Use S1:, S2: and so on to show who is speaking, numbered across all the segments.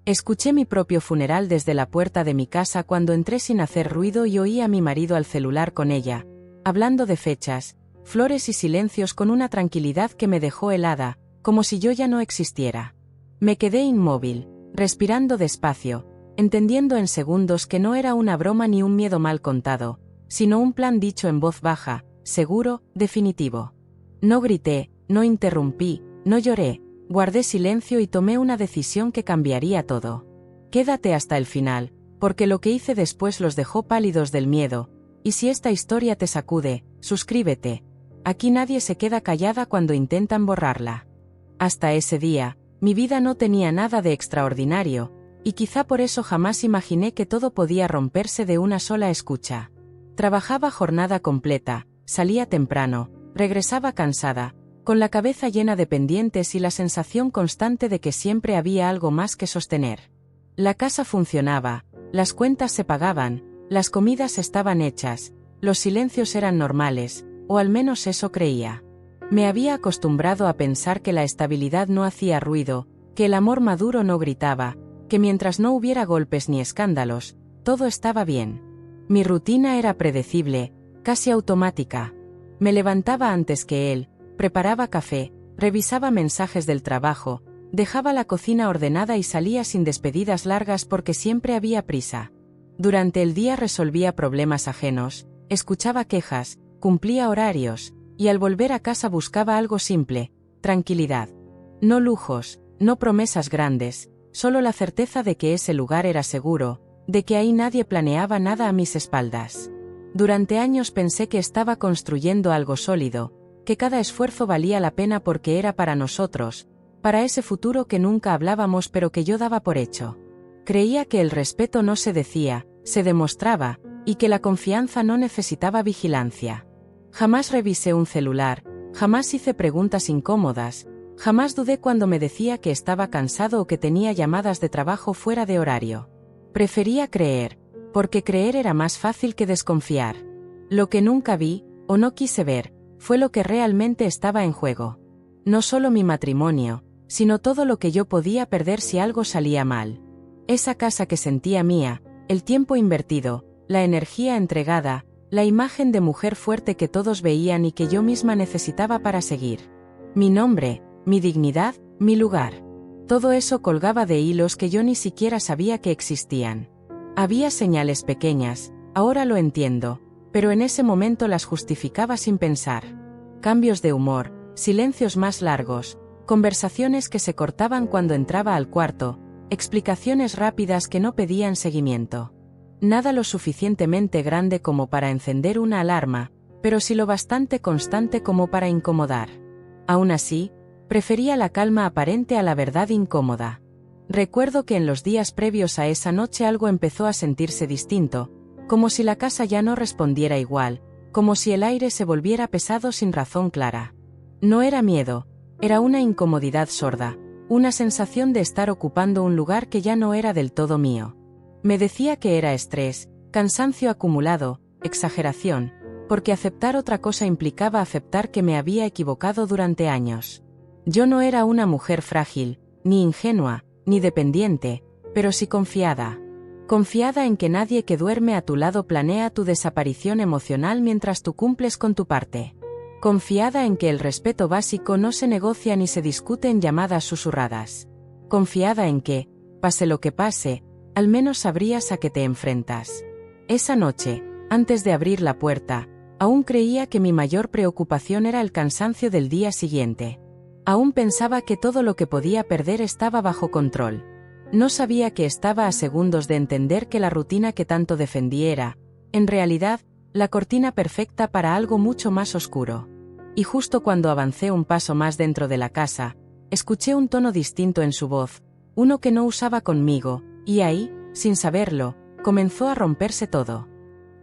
S1: Escuché mi propio funeral desde la puerta de mi casa cuando entré sin hacer ruido y oí a mi marido al celular con ella, hablando de fechas, flores y silencios con una tranquilidad que me dejó helada, como si yo ya no existiera. Me quedé inmóvil, respirando despacio, entendiendo en segundos que no era una broma ni un miedo mal contado, sino un plan dicho en voz baja, seguro, definitivo. No grité, no interrumpí, no lloré, guardé silencio y tomé una decisión que cambiaría todo. Quédate hasta el final, porque lo que hice después los dejó pálidos del miedo, y si esta historia te sacude, suscríbete. Aquí nadie se queda callada cuando intentan borrarla. Hasta ese día, mi vida no tenía nada de extraordinario, y quizá por eso jamás imaginé que todo podía romperse de una sola escucha. Trabajaba jornada completa, salía temprano, regresaba cansada, con la cabeza llena de pendientes y la sensación constante de que siempre había algo más que sostener. La casa funcionaba, las cuentas se pagaban, las comidas estaban hechas, los silencios eran normales, o al menos eso creía. Me había acostumbrado a pensar que la estabilidad no hacía ruido, que el amor maduro no gritaba, que mientras no hubiera golpes ni escándalos, todo estaba bien. Mi rutina era predecible, casi automática. Me levantaba antes que él, preparaba café, revisaba mensajes del trabajo, dejaba la cocina ordenada y salía sin despedidas largas porque siempre había prisa. Durante el día resolvía problemas ajenos, escuchaba quejas, cumplía horarios, y al volver a casa buscaba algo simple, tranquilidad. No lujos, no promesas grandes, solo la certeza de que ese lugar era seguro, de que ahí nadie planeaba nada a mis espaldas. Durante años pensé que estaba construyendo algo sólido, que cada esfuerzo valía la pena porque era para nosotros, para ese futuro que nunca hablábamos pero que yo daba por hecho. Creía que el respeto no se decía, se demostraba, y que la confianza no necesitaba vigilancia. Jamás revisé un celular, jamás hice preguntas incómodas, jamás dudé cuando me decía que estaba cansado o que tenía llamadas de trabajo fuera de horario. Prefería creer, porque creer era más fácil que desconfiar. Lo que nunca vi, o no quise ver, fue lo que realmente estaba en juego. No solo mi matrimonio, sino todo lo que yo podía perder si algo salía mal. Esa casa que sentía mía, el tiempo invertido, la energía entregada, la imagen de mujer fuerte que todos veían y que yo misma necesitaba para seguir. Mi nombre, mi dignidad, mi lugar. Todo eso colgaba de hilos que yo ni siquiera sabía que existían. Había señales pequeñas, ahora lo entiendo, pero en ese momento las justificaba sin pensar. Cambios de humor, silencios más largos, conversaciones que se cortaban cuando entraba al cuarto, explicaciones rápidas que no pedían seguimiento. Nada lo suficientemente grande como para encender una alarma, pero sí lo bastante constante como para incomodar. Aún así, prefería la calma aparente a la verdad incómoda. Recuerdo que en los días previos a esa noche algo empezó a sentirse distinto, como si la casa ya no respondiera igual, como si el aire se volviera pesado sin razón clara. No era miedo, era una incomodidad sorda, una sensación de estar ocupando un lugar que ya no era del todo mío. Me decía que era estrés, cansancio acumulado, exageración, porque aceptar otra cosa implicaba aceptar que me había equivocado durante años. Yo no era una mujer frágil, ni ingenua, ni dependiente, pero sí confiada. Confiada en que nadie que duerme a tu lado planea tu desaparición emocional mientras tú cumples con tu parte. Confiada en que el respeto básico no se negocia ni se discute en llamadas susurradas. Confiada en que, pase lo que pase, al menos sabrías a qué te enfrentas. Esa noche, antes de abrir la puerta, aún creía que mi mayor preocupación era el cansancio del día siguiente. Aún pensaba que todo lo que podía perder estaba bajo control. No sabía que estaba a segundos de entender que la rutina que tanto defendí era, en realidad, la cortina perfecta para algo mucho más oscuro. Y justo cuando avancé un paso más dentro de la casa, escuché un tono distinto en su voz, uno que no usaba conmigo, y ahí, sin saberlo, comenzó a romperse todo.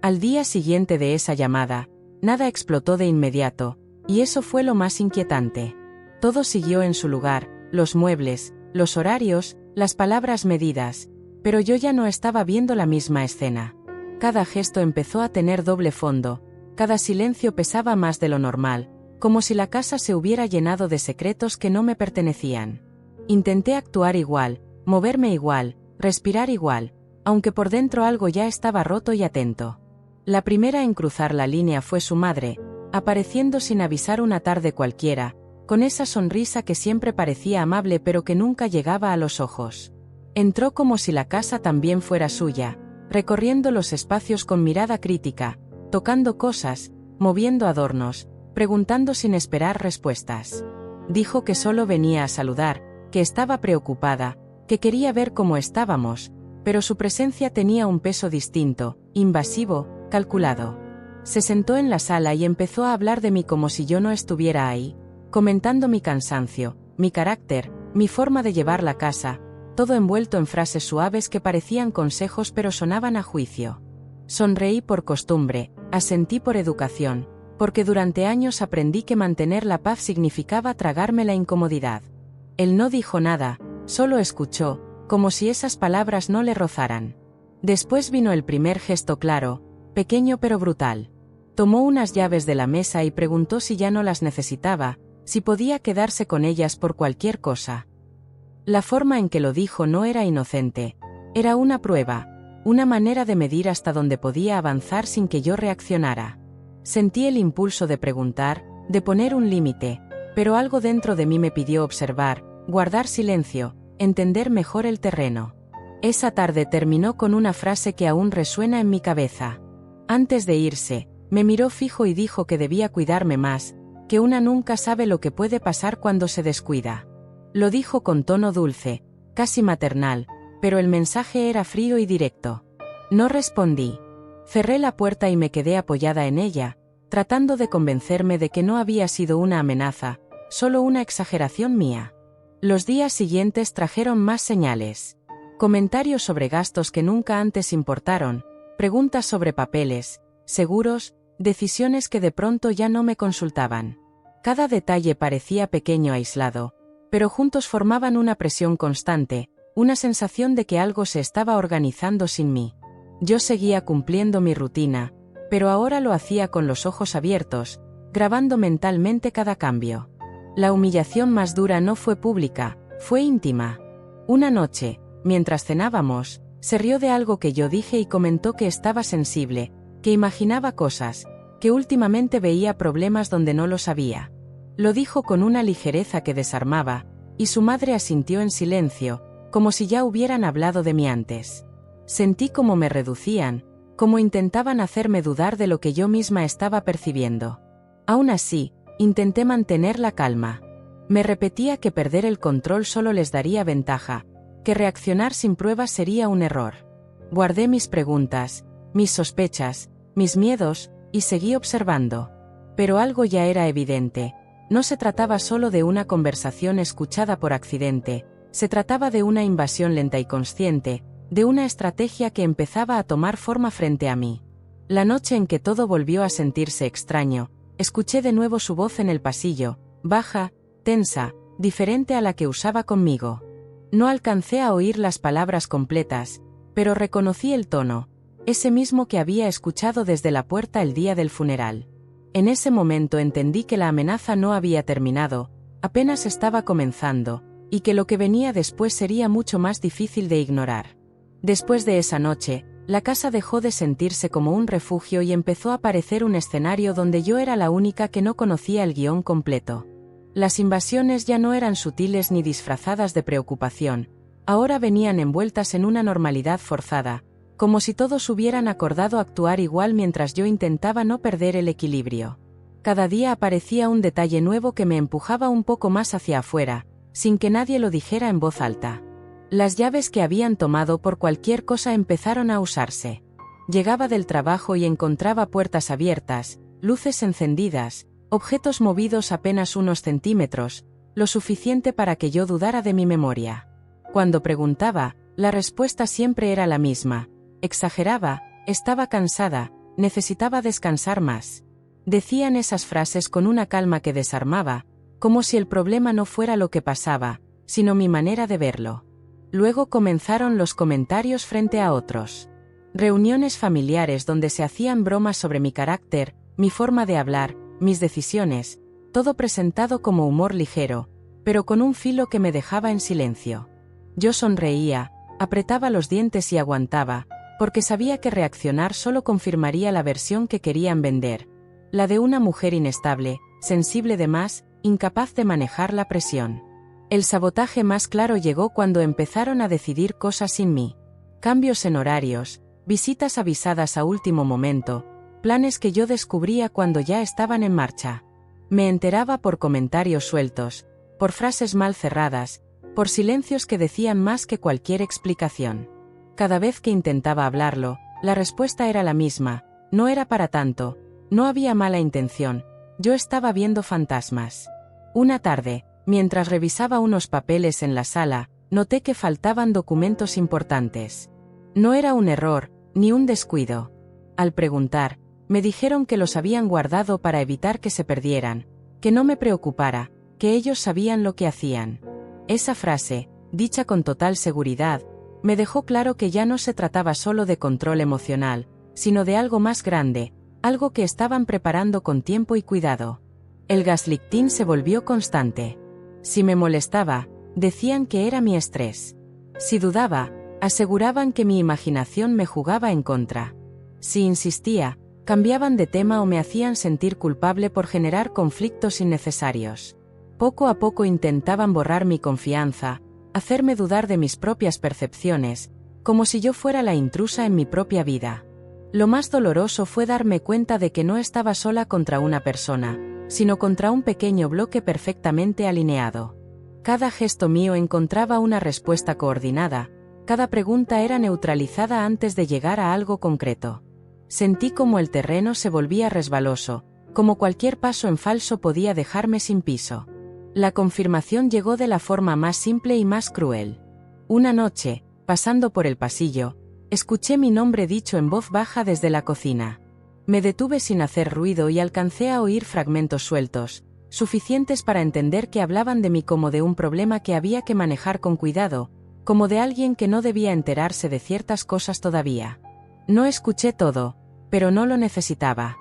S1: Al día siguiente de esa llamada, nada explotó de inmediato, y eso fue lo más inquietante. Todo siguió en su lugar, los muebles, los horarios, las palabras medidas, pero yo ya no estaba viendo la misma escena. Cada gesto empezó a tener doble fondo, cada silencio pesaba más de lo normal, como si la casa se hubiera llenado de secretos que no me pertenecían. Intenté actuar igual, moverme igual, respirar igual, aunque por dentro algo ya estaba roto y atento. La primera en cruzar la línea fue su madre, apareciendo sin avisar una tarde cualquiera, con esa sonrisa que siempre parecía amable pero que nunca llegaba a los ojos. Entró como si la casa también fuera suya, recorriendo los espacios con mirada crítica, tocando cosas, moviendo adornos, preguntando sin esperar respuestas. Dijo que solo venía a saludar, que estaba preocupada, que quería ver cómo estábamos, pero su presencia tenía un peso distinto, invasivo, calculado. Se sentó en la sala y empezó a hablar de mí como si yo no estuviera ahí, comentando mi cansancio, mi carácter, mi forma de llevar la casa, todo envuelto en frases suaves que parecían consejos pero sonaban a juicio. Sonreí por costumbre, asentí por educación, porque durante años aprendí que mantener la paz significaba tragarme la incomodidad. Él no dijo nada, solo escuchó, como si esas palabras no le rozaran. Después vino el primer gesto claro, pequeño pero brutal. Tomó unas llaves de la mesa y preguntó si ya no las necesitaba, si podía quedarse con ellas por cualquier cosa. La forma en que lo dijo no era inocente, era una prueba, una manera de medir hasta dónde podía avanzar sin que yo reaccionara. Sentí el impulso de preguntar, de poner un límite, pero algo dentro de mí me pidió observar, guardar silencio, entender mejor el terreno. Esa tarde terminó con una frase que aún resuena en mi cabeza. Antes de irse, me miró fijo y dijo que debía cuidarme más, que una nunca sabe lo que puede pasar cuando se descuida. Lo dijo con tono dulce, casi maternal, pero el mensaje era frío y directo. No respondí. Cerré la puerta y me quedé apoyada en ella, tratando de convencerme de que no había sido una amenaza, solo una exageración mía. Los días siguientes trajeron más señales. Comentarios sobre gastos que nunca antes importaron, preguntas sobre papeles, seguros, decisiones que de pronto ya no me consultaban. Cada detalle parecía pequeño aislado, pero juntos formaban una presión constante, una sensación de que algo se estaba organizando sin mí. Yo seguía cumpliendo mi rutina, pero ahora lo hacía con los ojos abiertos, grabando mentalmente cada cambio. La humillación más dura no fue pública, fue íntima. Una noche, mientras cenábamos, se rió de algo que yo dije y comentó que estaba sensible, que imaginaba cosas, que últimamente veía problemas donde no los había. Lo dijo con una ligereza que desarmaba, y su madre asintió en silencio, como si ya hubieran hablado de mí antes. Sentí como me reducían, como intentaban hacerme dudar de lo que yo misma estaba percibiendo. Aún así, intenté mantener la calma. Me repetía que perder el control solo les daría ventaja, que reaccionar sin pruebas sería un error. Guardé mis preguntas, mis sospechas, mis miedos, y seguí observando. Pero algo ya era evidente. No se trataba solo de una conversación escuchada por accidente, se trataba de una invasión lenta y consciente, de una estrategia que empezaba a tomar forma frente a mí. La noche en que todo volvió a sentirse extraño, escuché de nuevo su voz en el pasillo, baja, tensa, diferente a la que usaba conmigo. No alcancé a oír las palabras completas, pero reconocí el tono, ese mismo que había escuchado desde la puerta el día del funeral. En ese momento entendí que la amenaza no había terminado, apenas estaba comenzando, y que lo que venía después sería mucho más difícil de ignorar. Después de esa noche, la casa dejó de sentirse como un refugio y empezó a parecer un escenario donde yo era la única que no conocía el guión completo. Las invasiones ya no eran sutiles ni disfrazadas de preocupación, ahora venían envueltas en una normalidad forzada, como si todos hubieran acordado actuar igual mientras yo intentaba no perder el equilibrio. Cada día aparecía un detalle nuevo que me empujaba un poco más hacia afuera, sin que nadie lo dijera en voz alta. Las llaves que habían tomado por cualquier cosa empezaron a usarse. Llegaba del trabajo y encontraba puertas abiertas, luces encendidas, objetos movidos apenas unos centímetros, lo suficiente para que yo dudara de mi memoria. Cuando preguntaba, la respuesta siempre era la misma. Exageraba, estaba cansada, necesitaba descansar más. Decían esas frases con una calma que desarmaba, como si el problema no fuera lo que pasaba, sino mi manera de verlo. Luego comenzaron los comentarios frente a otros. Reuniones familiares donde se hacían bromas sobre mi carácter, mi forma de hablar, mis decisiones, todo presentado como humor ligero, pero con un filo que me dejaba en silencio. Yo sonreía, apretaba los dientes y aguantaba, porque sabía que reaccionar solo confirmaría la versión que querían vender. La de una mujer inestable, sensible de más, incapaz de manejar la presión. El sabotaje más claro llegó cuando empezaron a decidir cosas sin mí. Cambios en horarios, visitas avisadas a último momento, planes que yo descubría cuando ya estaban en marcha. Me enteraba por comentarios sueltos, por frases mal cerradas, por silencios que decían más que cualquier explicación. Cada vez que intentaba hablarlo, la respuesta era la misma: no era para tanto, no había mala intención, yo estaba viendo fantasmas. Una tarde, mientras revisaba unos papeles en la sala, noté que faltaban documentos importantes. No era un error, ni un descuido. Al preguntar, me dijeron que los habían guardado para evitar que se perdieran, que no me preocupara, que ellos sabían lo que hacían. Esa frase, dicha con total seguridad, me dejó claro que ya no se trataba solo de control emocional, sino de algo más grande, algo que estaban preparando con tiempo y cuidado. El gaslighting se volvió constante. Si me molestaba, decían que era mi estrés. Si dudaba, aseguraban que mi imaginación me jugaba en contra. Si insistía, cambiaban de tema o me hacían sentir culpable por generar conflictos innecesarios. Poco a poco intentaban borrar mi confianza, hacerme dudar de mis propias percepciones, como si yo fuera la intrusa en mi propia vida. Lo más doloroso fue darme cuenta de que no estaba sola contra una persona, sino contra un pequeño bloque perfectamente alineado. Cada gesto mío encontraba una respuesta coordinada, cada pregunta era neutralizada antes de llegar a algo concreto. Sentí como el terreno se volvía resbaloso, como cualquier paso en falso podía dejarme sin piso. La confirmación llegó de la forma más simple y más cruel. Una noche, pasando por el pasillo, escuché mi nombre dicho en voz baja desde la cocina. Me detuve sin hacer ruido y alcancé a oír fragmentos sueltos, suficientes para entender que hablaban de mí como de un problema que había que manejar con cuidado, como de alguien que no debía enterarse de ciertas cosas todavía. No escuché todo, pero no lo necesitaba.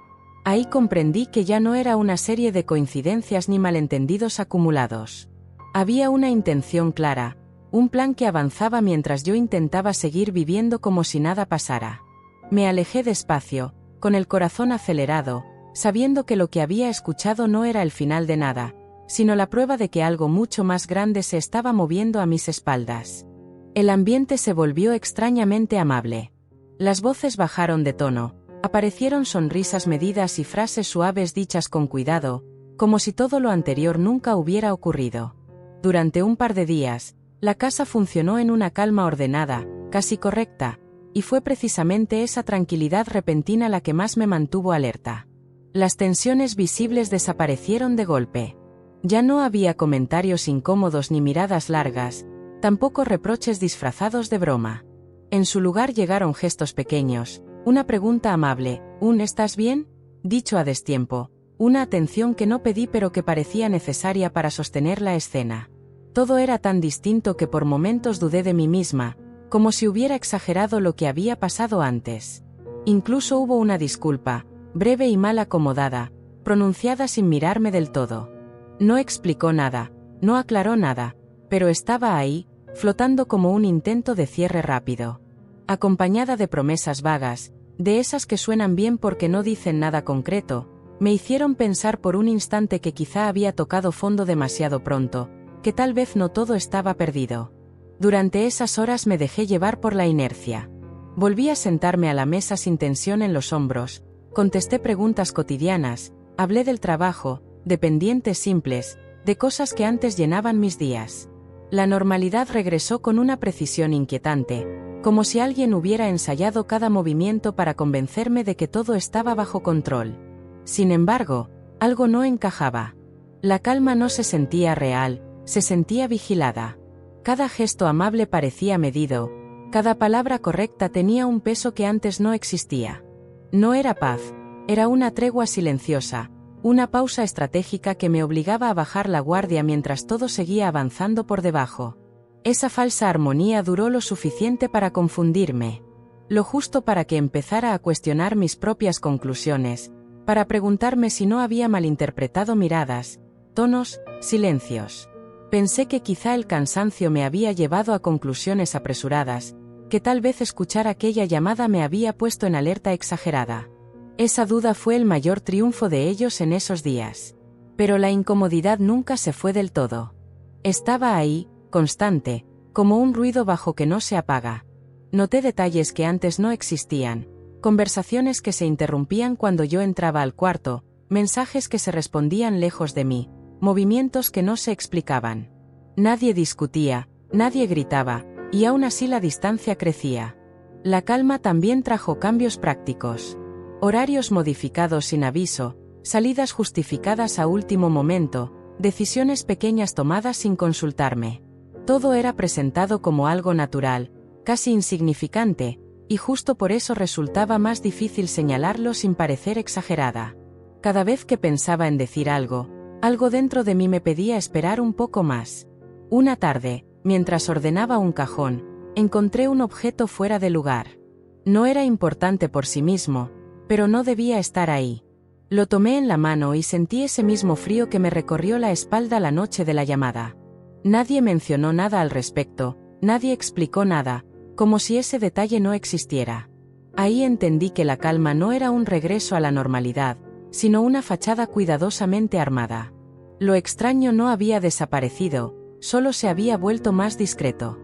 S1: Ahí comprendí que ya no era una serie de coincidencias ni malentendidos acumulados. Había una intención clara, un plan que avanzaba mientras yo intentaba seguir viviendo como si nada pasara. Me alejé despacio, con el corazón acelerado, sabiendo que lo que había escuchado no era el final de nada, sino la prueba de que algo mucho más grande se estaba moviendo a mis espaldas. El ambiente se volvió extrañamente amable. Las voces bajaron de tono, aparecieron sonrisas medidas y frases suaves dichas con cuidado, como si todo lo anterior nunca hubiera ocurrido. Durante un par de días, la casa funcionó en una calma ordenada, casi correcta, y fue precisamente esa tranquilidad repentina la que más me mantuvo alerta. Las tensiones visibles desaparecieron de golpe. Ya no había comentarios incómodos ni miradas largas, tampoco reproches disfrazados de broma. En su lugar llegaron gestos pequeños, una pregunta amable, un ¿estás bien?, dicho a destiempo, una atención que no pedí pero que parecía necesaria para sostener la escena. Todo era tan distinto que por momentos dudé de mí misma, como si hubiera exagerado lo que había pasado antes. Incluso hubo una disculpa, breve y mal acomodada, pronunciada sin mirarme del todo. No explicó nada, no aclaró nada, pero estaba ahí, flotando como un intento de cierre rápido. Acompañada de promesas vagas, de esas que suenan bien porque no dicen nada concreto, me hicieron pensar por un instante que quizá había tocado fondo demasiado pronto, que tal vez no todo estaba perdido. Durante esas horas me dejé llevar por la inercia. Volví a sentarme a la mesa sin tensión en los hombros, contesté preguntas cotidianas, hablé del trabajo, de pendientes simples, de cosas que antes llenaban mis días. La normalidad regresó con una precisión inquietante, como si alguien hubiera ensayado cada movimiento para convencerme de que todo estaba bajo control. Sin embargo, algo no encajaba. La calma no se sentía real, se sentía vigilada. Cada gesto amable parecía medido, cada palabra correcta tenía un peso que antes no existía. No era paz, era una tregua silenciosa, una pausa estratégica que me obligaba a bajar la guardia mientras todo seguía avanzando por debajo. Esa falsa armonía duró lo suficiente para confundirme. Lo justo para que empezara a cuestionar mis propias conclusiones, para preguntarme si no había malinterpretado miradas, tonos, silencios. Pensé que quizá el cansancio me había llevado a conclusiones apresuradas, que tal vez escuchar aquella llamada me había puesto en alerta exagerada. Esa duda fue el mayor triunfo de ellos en esos días. Pero la incomodidad nunca se fue del todo. Estaba ahí, constante, como un ruido bajo que no se apaga. Noté detalles que antes no existían, conversaciones que se interrumpían cuando yo entraba al cuarto, mensajes que se respondían lejos de mí, movimientos que no se explicaban. Nadie discutía, nadie gritaba, y aún así la distancia crecía. La calma también trajo cambios prácticos. Horarios modificados sin aviso, salidas justificadas a último momento, decisiones pequeñas tomadas sin consultarme. Todo era presentado como algo natural, casi insignificante, y justo por eso resultaba más difícil señalarlo sin parecer exagerada. Cada vez que pensaba en decir algo dentro de mí me pedía esperar un poco más. Una tarde, mientras ordenaba un cajón, encontré un objeto fuera de lugar. No era importante por sí mismo, pero no debía estar ahí. Lo tomé en la mano y sentí ese mismo frío que me recorrió la espalda la noche de la llamada. Nadie mencionó nada al respecto, nadie explicó nada, como si ese detalle no existiera. Ahí entendí que la calma no era un regreso a la normalidad, sino una fachada cuidadosamente armada. Lo extraño no había desaparecido, solo se había vuelto más discreto.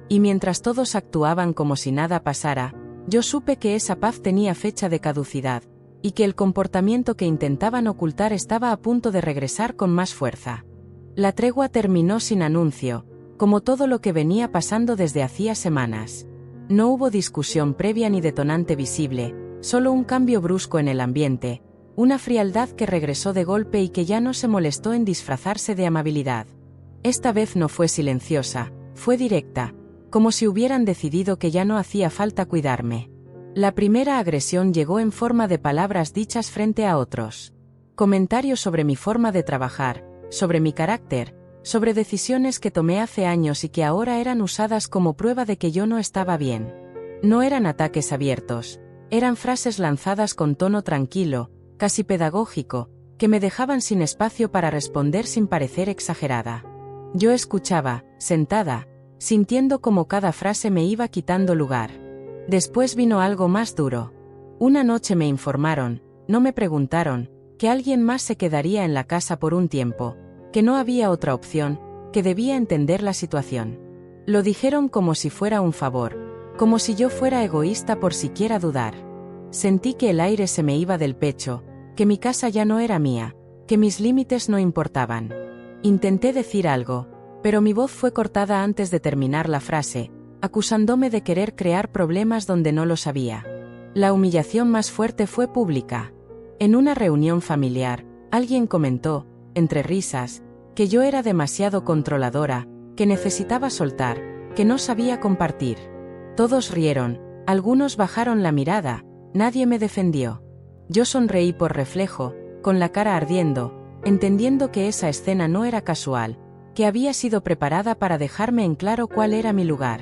S1: Y mientras todos actuaban como si nada pasara, yo supe que esa paz tenía fecha de caducidad, y que el comportamiento que intentaban ocultar estaba a punto de regresar con más fuerza. La tregua terminó sin anuncio, como todo lo que venía pasando desde hacía semanas. No hubo discusión previa ni detonante visible, solo un cambio brusco en el ambiente, una frialdad que regresó de golpe y que ya no se molestó en disfrazarse de amabilidad. Esta vez no fue silenciosa, fue directa, como si hubieran decidido que ya no hacía falta cuidarme. La primera agresión llegó en forma de palabras dichas frente a otros. Comentarios sobre mi forma de trabajar, sobre mi carácter, sobre decisiones que tomé hace años y que ahora eran usadas como prueba de que yo no estaba bien. No eran ataques abiertos, eran frases lanzadas con tono tranquilo, casi pedagógico, que me dejaban sin espacio para responder sin parecer exagerada. Yo escuchaba, sentada, sintiendo como cada frase me iba quitando lugar. Después vino algo más duro. Una noche me informaron, no me preguntaron, que alguien más se quedaría en la casa por un tiempo, que no había otra opción, que debía entender la situación. Lo dijeron como si fuera un favor, como si yo fuera egoísta por siquiera dudar. Sentí que el aire se me iba del pecho, que mi casa ya no era mía, que mis límites no importaban. Intenté decir algo, pero mi voz fue cortada antes de terminar la frase, acusándome de querer crear problemas donde no los había. La humillación más fuerte fue pública. En una reunión familiar, alguien comentó, entre risas, que yo era demasiado controladora, que necesitaba soltar, que no sabía compartir. Todos rieron, algunos bajaron la mirada, nadie me defendió. Yo sonreí por reflejo, con la cara ardiendo, entendiendo que esa escena no era casual, que había sido preparada para dejarme en claro cuál era mi lugar.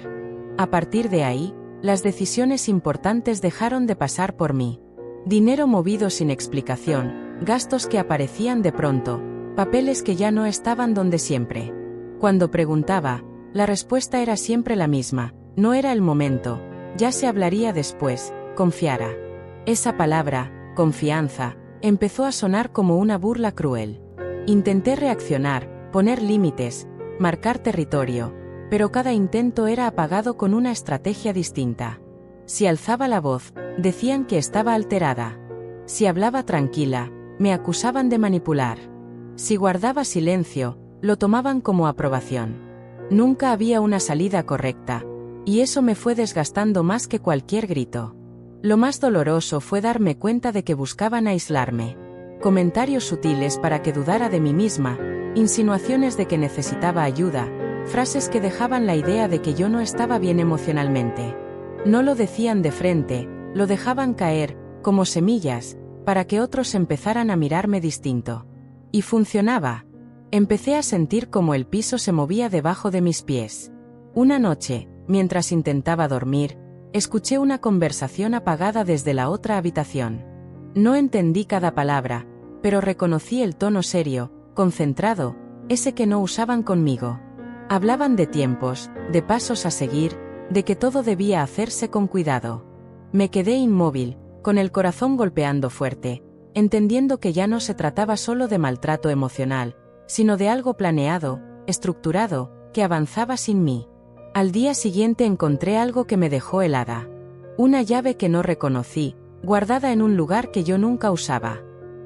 S1: A partir de ahí, las decisiones importantes dejaron de pasar por mí. Dinero movido sin explicación, gastos que aparecían de pronto, papeles que ya no estaban donde siempre. Cuando preguntaba, la respuesta era siempre la misma, no era el momento, ya se hablaría después, confiara. Esa palabra, confianza, empezó a sonar como una burla cruel. Intenté reaccionar, poner límites, marcar territorio, pero cada intento era apagado con una estrategia distinta. Si alzaba la voz, decían que estaba alterada. Si hablaba tranquila, me acusaban de manipular. Si guardaba silencio, lo tomaban como aprobación. Nunca había una salida correcta, y eso me fue desgastando más que cualquier grito. Lo más doloroso fue darme cuenta de que buscaban aislarme. Comentarios sutiles para que dudara de mí misma, insinuaciones de que necesitaba ayuda, frases que dejaban la idea de que yo no estaba bien emocionalmente. No lo decían de frente, lo dejaban caer, como semillas, para que otros empezaran a mirarme distinto. Y funcionaba. Empecé a sentir como el piso se movía debajo de mis pies. Una noche, mientras intentaba dormir, escuché una conversación apagada desde la otra habitación. No entendí cada palabra, pero reconocí el tono serio, concentrado, ese que no usaban conmigo. Hablaban de tiempos, de pasos a seguir, de que todo debía hacerse con cuidado. Me quedé inmóvil, con el corazón golpeando fuerte, entendiendo que ya no se trataba solo de maltrato emocional, sino de algo planeado, estructurado, que avanzaba sin mí. Al día siguiente encontré algo que me dejó helada. Una llave que no reconocí, guardada en un lugar que yo nunca usaba.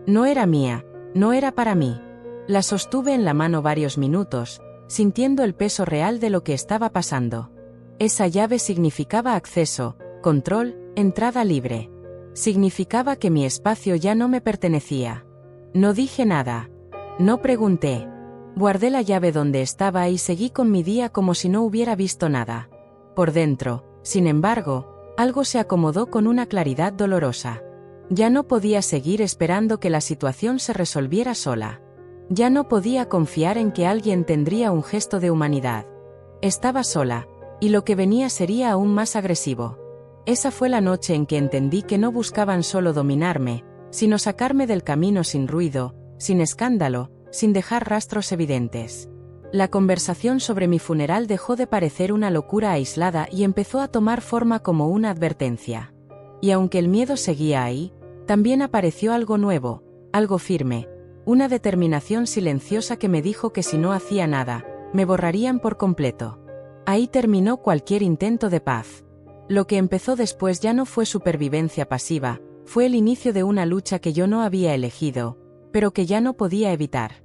S1: No era mía, no era para mí. La sostuve en la mano varios minutos, sintiendo el peso real de lo que estaba pasando. Esa llave significaba acceso, control, entrada libre. Significaba que mi espacio ya no me pertenecía. No dije nada. No pregunté. Guardé la llave donde estaba y seguí con mi día como si no hubiera visto nada. Por dentro, sin embargo, algo se acomodó con una claridad dolorosa. Ya no podía seguir esperando que la situación se resolviera sola. Ya no podía confiar en que alguien tendría un gesto de humanidad. Estaba sola, y lo que venía sería aún más agresivo. Esa fue la noche en que entendí que no buscaban solo dominarme, sino sacarme del camino sin ruido, sin escándalo, sin dejar rastros evidentes. La conversación sobre mi funeral dejó de parecer una locura aislada y empezó a tomar forma como una advertencia. Y aunque el miedo seguía ahí, también apareció algo nuevo, algo firme, una determinación silenciosa que me dijo que si no hacía nada, me borrarían por completo. Ahí terminó cualquier intento de paz. Lo que empezó después ya no fue supervivencia pasiva, fue el inicio de una lucha que yo no había elegido, pero que ya no podía evitar.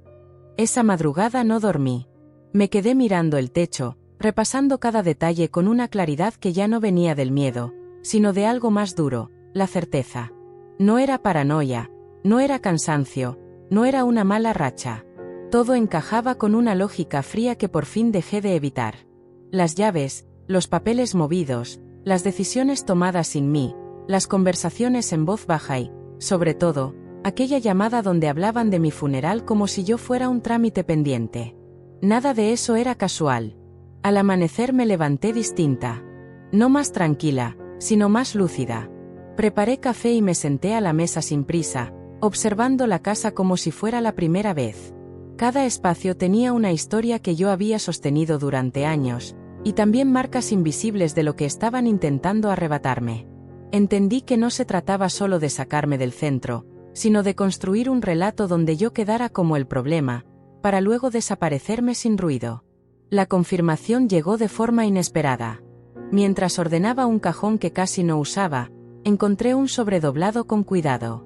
S1: Esa madrugada no dormí. Me quedé mirando el techo, repasando cada detalle con una claridad que ya no venía del miedo, sino de algo más duro, la certeza. No era paranoia, no era cansancio, no era una mala racha. Todo encajaba con una lógica fría que por fin dejé de evitar. Las llaves, los papeles movidos, las decisiones tomadas sin mí, las conversaciones en voz baja y, sobre todo, aquella llamada donde hablaban de mi funeral como si yo fuera un trámite pendiente. Nada de eso era casual. Al amanecer me levanté distinta. No más tranquila, sino más lúcida. Preparé café y me senté a la mesa sin prisa, observando la casa como si fuera la primera vez. Cada espacio tenía una historia que yo había sostenido durante años, y también marcas invisibles de lo que estaban intentando arrebatarme. Entendí que no se trataba solo de sacarme del centro, sino de construir un relato donde yo quedara como el problema, para luego desaparecerme sin ruido. La confirmación llegó de forma inesperada. Mientras ordenaba un cajón que casi no usaba, encontré un sobredoblado con cuidado.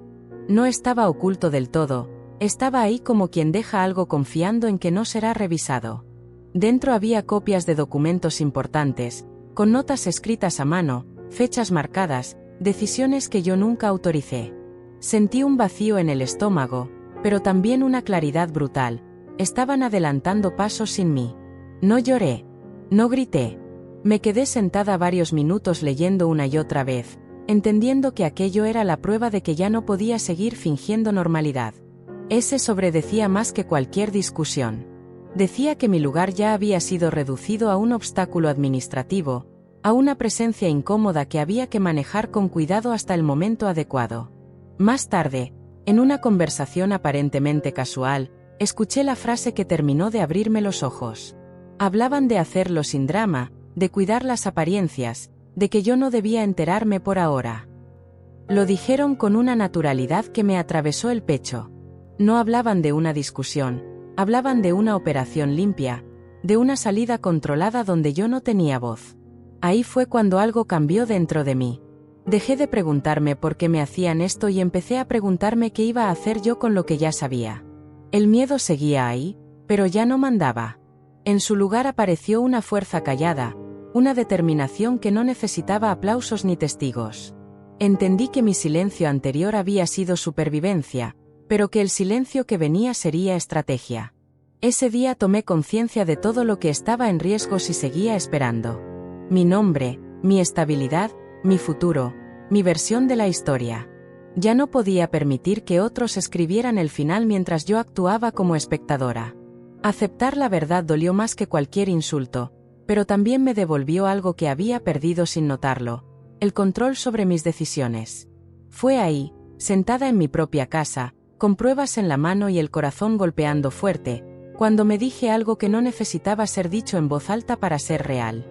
S1: No estaba oculto del todo, estaba ahí como quien deja algo confiando en que no será revisado. Dentro había copias de documentos importantes, con notas escritas a mano, fechas marcadas, decisiones que yo nunca autoricé. Sentí un vacío en el estómago, pero también una claridad brutal. Estaban adelantando pasos sin mí. No lloré. No grité. Me quedé sentada varios minutos leyendo una y otra vez, entendiendo que aquello era la prueba de que ya no podía seguir fingiendo normalidad. Ese sobre decía más que cualquier discusión. Decía que mi lugar ya había sido reducido a un obstáculo administrativo, a una presencia incómoda que había que manejar con cuidado hasta el momento adecuado. Más tarde, en una conversación aparentemente casual, escuché la frase que terminó de abrirme los ojos. Hablaban de hacerlo sin drama, de cuidar las apariencias, de que yo no debía enterarme por ahora. Lo dijeron con una naturalidad que me atravesó el pecho. No hablaban de una discusión, hablaban de una operación limpia, de una salida controlada donde yo no tenía voz. Ahí fue cuando algo cambió dentro de mí. Dejé de preguntarme por qué me hacían esto y empecé a preguntarme qué iba a hacer yo con lo que ya sabía. El miedo seguía ahí, pero ya no mandaba. En su lugar apareció una fuerza callada, una determinación que no necesitaba aplausos ni testigos. Entendí que mi silencio anterior había sido supervivencia, pero que el silencio que venía sería estrategia. Ese día tomé conciencia de todo lo que estaba en riesgo si seguía esperando. Mi nombre, mi estabilidad, mi futuro, mi versión de la historia. Ya no podía permitir que otros escribieran el final mientras yo actuaba como espectadora. Aceptar la verdad dolió más que cualquier insulto, pero también me devolvió algo que había perdido sin notarlo: el control sobre mis decisiones. Fue ahí, sentada en mi propia casa, con pruebas en la mano y el corazón golpeando fuerte, cuando me dije algo que no necesitaba ser dicho en voz alta para ser real.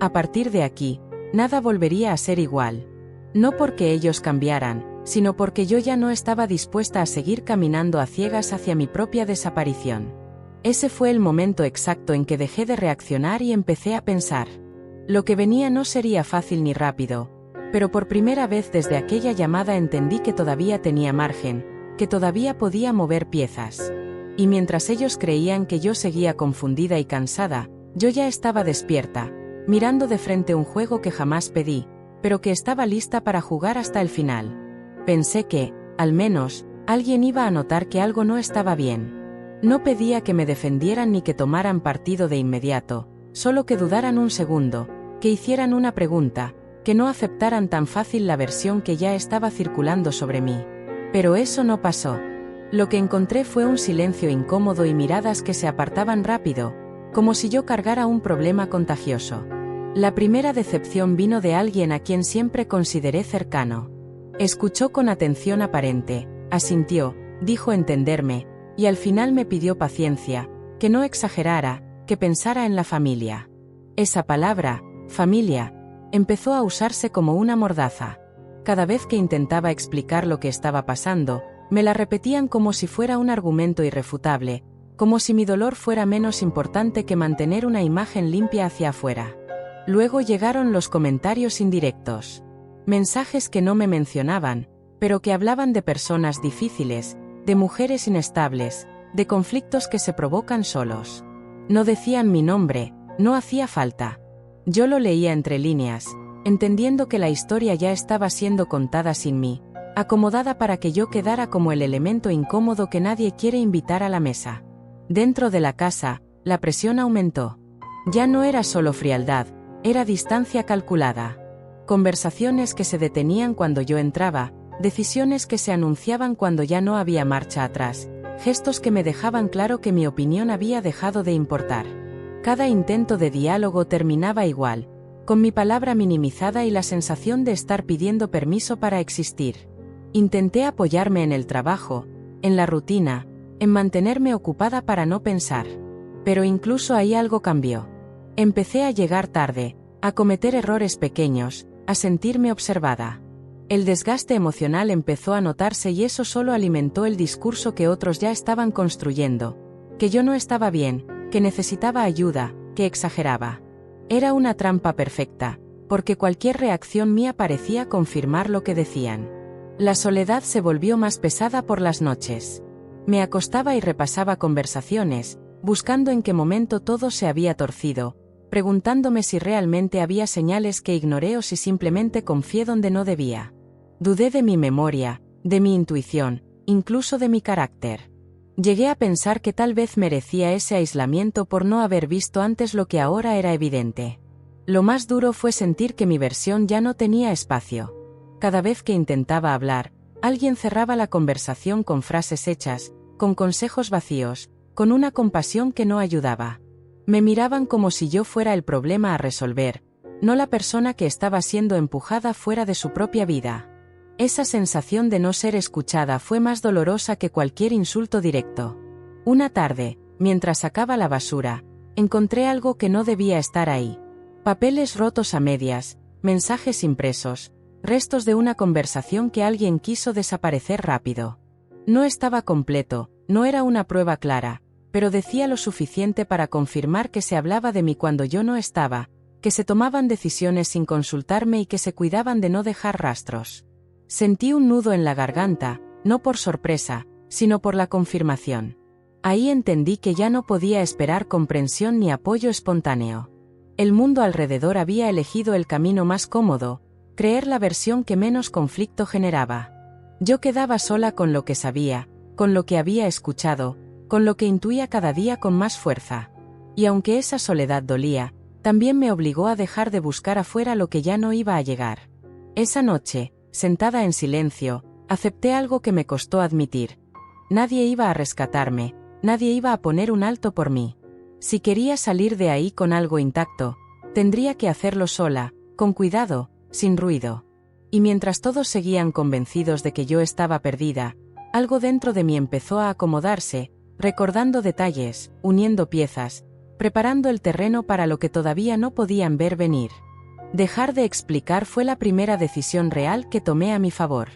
S1: A partir de aquí, nada volvería a ser igual. No porque ellos cambiaran, sino porque yo ya no estaba dispuesta a seguir caminando a ciegas hacia mi propia desaparición. Ese fue el momento exacto en que dejé de reaccionar y empecé a pensar. Lo que venía no sería fácil ni rápido, pero por primera vez desde aquella llamada entendí que todavía tenía margen, que todavía podía mover piezas. Y mientras ellos creían que yo seguía confundida y cansada, yo ya estaba despierta, mirando de frente un juego que jamás pedí, pero que estaba lista para jugar hasta el final. Pensé que, al menos, alguien iba a notar que algo no estaba bien. No pedía que me defendieran ni que tomaran partido de inmediato, solo que dudaran un segundo, que hicieran una pregunta, que no aceptaran tan fácil la versión que ya estaba circulando sobre mí. Pero eso no pasó. Lo que encontré fue un silencio incómodo y miradas que se apartaban rápido, como si yo cargara un problema contagioso. La primera decepción vino de alguien a quien siempre consideré cercano. Escuchó con atención aparente, asintió, dijo entenderme, y al final me pidió paciencia, que no exagerara, que pensara en la familia. Esa palabra, familia, empezó a usarse como una mordaza. Cada vez que intentaba explicar lo que estaba pasando, me la repetían como si fuera un argumento irrefutable, como si mi dolor fuera menos importante que mantener una imagen limpia hacia afuera. Luego llegaron los comentarios indirectos. Mensajes que no me mencionaban, pero que hablaban de personas difíciles, de mujeres inestables, de conflictos que se provocan solos. No decían mi nombre, no hacía falta. Yo lo leía entre líneas, entendiendo que la historia ya estaba siendo contada sin mí, acomodada para que yo quedara como el elemento incómodo que nadie quiere invitar a la mesa. Dentro de la casa, la presión aumentó. Ya no era solo frialdad, era distancia calculada. Conversaciones que se detenían cuando yo entraba, decisiones que se anunciaban cuando ya no había marcha atrás, gestos que me dejaban claro que mi opinión había dejado de importar. Cada intento de diálogo terminaba igual, con mi palabra minimizada y la sensación de estar pidiendo permiso para existir. Intenté apoyarme en el trabajo, en la rutina, en mantenerme ocupada para no pensar. Pero incluso ahí algo cambió. Empecé a llegar tarde, a cometer errores pequeños, a sentirme observada. El desgaste emocional empezó a notarse y eso solo alimentó el discurso que otros ya estaban construyendo, que yo no estaba bien, que necesitaba ayuda, que exageraba. Era una trampa perfecta, porque cualquier reacción mía parecía confirmar lo que decían. La soledad se volvió más pesada por las noches. Me acostaba y repasaba conversaciones, buscando en qué momento todo se había torcido, preguntándome si realmente había señales que ignoré o si simplemente confié donde no debía. Dudé de mi memoria, de mi intuición, incluso de mi carácter. Llegué a pensar que tal vez merecía ese aislamiento por no haber visto antes lo que ahora era evidente. Lo más duro fue sentir que mi versión ya no tenía espacio. Cada vez que intentaba hablar, alguien cerraba la conversación con frases hechas, con consejos vacíos, con una compasión que no ayudaba. Me miraban como si yo fuera el problema a resolver, no la persona que estaba siendo empujada fuera de su propia vida. Esa sensación de no ser escuchada fue más dolorosa que cualquier insulto directo. Una tarde, mientras sacaba la basura, encontré algo que no debía estar ahí. Papeles rotos a medias, mensajes impresos, restos de una conversación que alguien quiso desaparecer rápido. No estaba completo, no era una prueba clara, pero decía lo suficiente para confirmar que se hablaba de mí cuando yo no estaba, que se tomaban decisiones sin consultarme y que se cuidaban de no dejar rastros. Sentí un nudo en la garganta, no por sorpresa, sino por la confirmación. Ahí entendí que ya no podía esperar comprensión ni apoyo espontáneo. El mundo alrededor había elegido el camino más cómodo, creer la versión que menos conflicto generaba. Yo quedaba sola con lo que sabía, con lo que había escuchado, con lo que intuía cada día con más fuerza. Y aunque esa soledad dolía, también me obligó a dejar de buscar afuera lo que ya no iba a llegar. Esa noche, sentada en silencio, acepté algo que me costó admitir. Nadie iba a rescatarme, nadie iba a poner un alto por mí. Si quería salir de ahí con algo intacto, tendría que hacerlo sola, con cuidado, sin ruido. Y mientras todos seguían convencidos de que yo estaba perdida, algo dentro de mí empezó a acomodarse, recordando detalles, uniendo piezas, preparando el terreno para lo que todavía no podían ver venir. Dejar de explicar fue la primera decisión real que tomé a mi favor.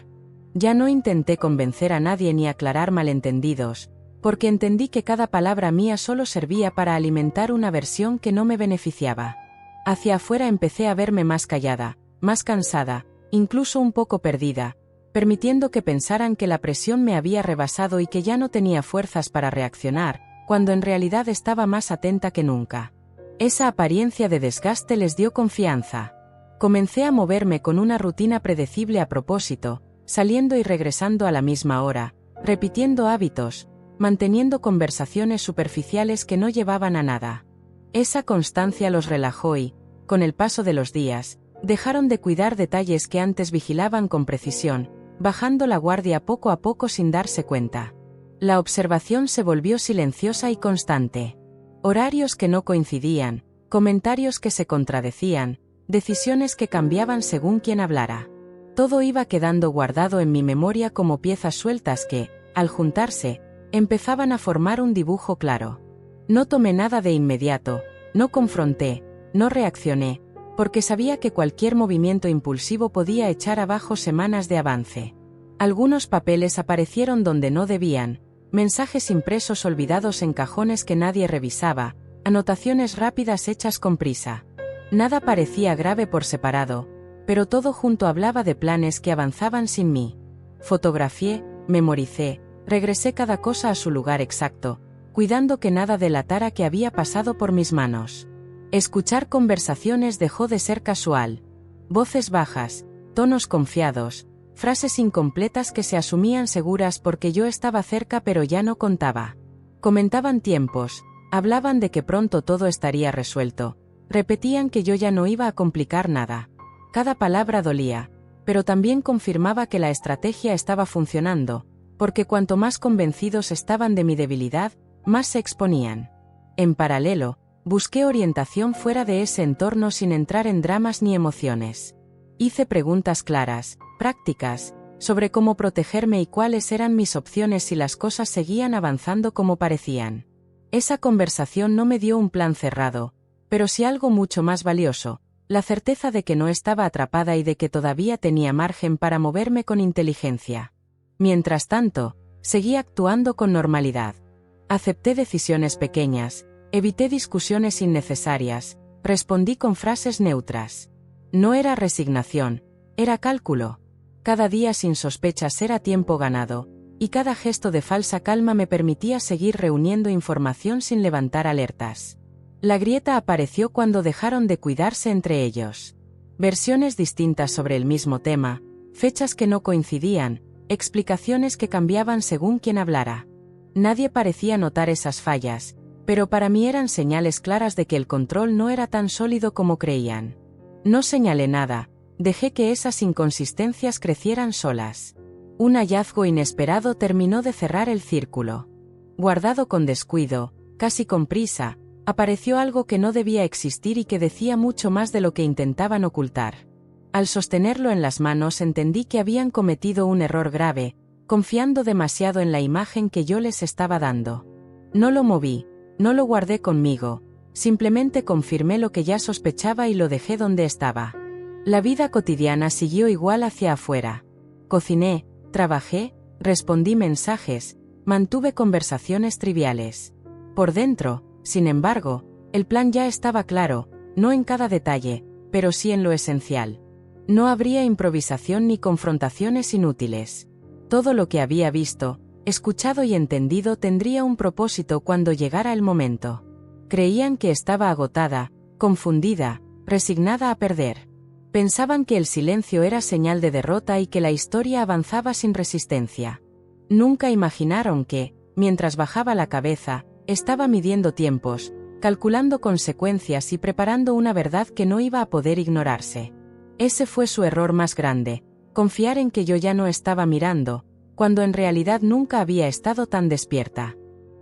S1: Ya no intenté convencer a nadie ni aclarar malentendidos, porque entendí que cada palabra mía solo servía para alimentar una versión que no me beneficiaba. Hacia afuera empecé a verme más callada, más cansada, incluso un poco perdida, permitiendo que pensaran que la presión me había rebasado y que ya no tenía fuerzas para reaccionar, cuando en realidad estaba más atenta que nunca. Esa apariencia de desgaste les dio confianza. Comencé a moverme con una rutina predecible a propósito, saliendo y regresando a la misma hora, repitiendo hábitos, manteniendo conversaciones superficiales que no llevaban a nada. Esa constancia los relajó y, con el paso de los días, dejaron de cuidar detalles que antes vigilaban con precisión, bajando la guardia poco a poco sin darse cuenta. La observación se volvió silenciosa y constante. Horarios que no coincidían, comentarios que se contradecían, decisiones que cambiaban según quien hablara. Todo iba quedando guardado en mi memoria como piezas sueltas que, al juntarse, empezaban a formar un dibujo claro. No tomé nada de inmediato, no confronté, no reaccioné, porque sabía que cualquier movimiento impulsivo podía echar abajo semanas de avance. Algunos papeles aparecieron donde no debían, mensajes impresos olvidados en cajones que nadie revisaba, anotaciones rápidas hechas con prisa. Nada parecía grave por separado, pero todo junto hablaba de planes que avanzaban sin mí. Fotografié, memoricé, regresé cada cosa a su lugar exacto, cuidando que nada delatara que había pasado por mis manos. Escuchar conversaciones dejó de ser casual. Voces bajas, tonos confiados, frases incompletas que se asumían seguras porque yo estaba cerca pero ya no contaba. Comentaban tiempos, hablaban de que pronto todo estaría resuelto, repetían que yo ya no iba a complicar nada. Cada palabra dolía, pero también confirmaba que la estrategia estaba funcionando, porque cuanto más convencidos estaban de mi debilidad, más se exponían. En paralelo, busqué orientación fuera de ese entorno sin entrar en dramas ni emociones. Hice preguntas claras, prácticas, sobre cómo protegerme y cuáles eran mis opciones si las cosas seguían avanzando como parecían. Esa conversación no me dio un plan cerrado, pero sí algo mucho más valioso, la certeza de que no estaba atrapada y de que todavía tenía margen para moverme con inteligencia. Mientras tanto, seguí actuando con normalidad. Acepté decisiones pequeñas, evité discusiones innecesarias, respondí con frases neutras. No era resignación, era cálculo. Cada día sin sospechas era tiempo ganado, y cada gesto de falsa calma me permitía seguir reuniendo información sin levantar alertas. La grieta apareció cuando dejaron de cuidarse entre ellos. Versiones distintas sobre el mismo tema, fechas que no coincidían, explicaciones que cambiaban según quien hablara. Nadie parecía notar esas fallas, pero para mí eran señales claras de que el control no era tan sólido como creían. No señalé nada, dejé que esas inconsistencias crecieran solas. Un hallazgo inesperado terminó de cerrar el círculo. Guardado con descuido, casi con prisa, apareció algo que no debía existir y que decía mucho más de lo que intentaban ocultar. Al sostenerlo en las manos entendí que habían cometido un error grave, confiando demasiado en la imagen que yo les estaba dando. No lo moví, no lo guardé conmigo, simplemente confirmé lo que ya sospechaba y lo dejé donde estaba. La vida cotidiana siguió igual hacia afuera. Cociné, trabajé, respondí mensajes, mantuve conversaciones triviales. Por dentro, sin embargo, el plan ya estaba claro, no en cada detalle, pero sí en lo esencial. No habría improvisación ni confrontaciones inútiles. Todo lo que había visto, escuchado y entendido tendría un propósito cuando llegara el momento. Creían que estaba agotada, confundida, resignada a perder. Pensaban que el silencio era señal de derrota y que la historia avanzaba sin resistencia. Nunca imaginaron que, mientras bajaba la cabeza, estaba midiendo tiempos, calculando consecuencias y preparando una verdad que no iba a poder ignorarse. Ese fue su error más grande, confiar en que yo ya no estaba mirando, cuando en realidad nunca había estado tan despierta.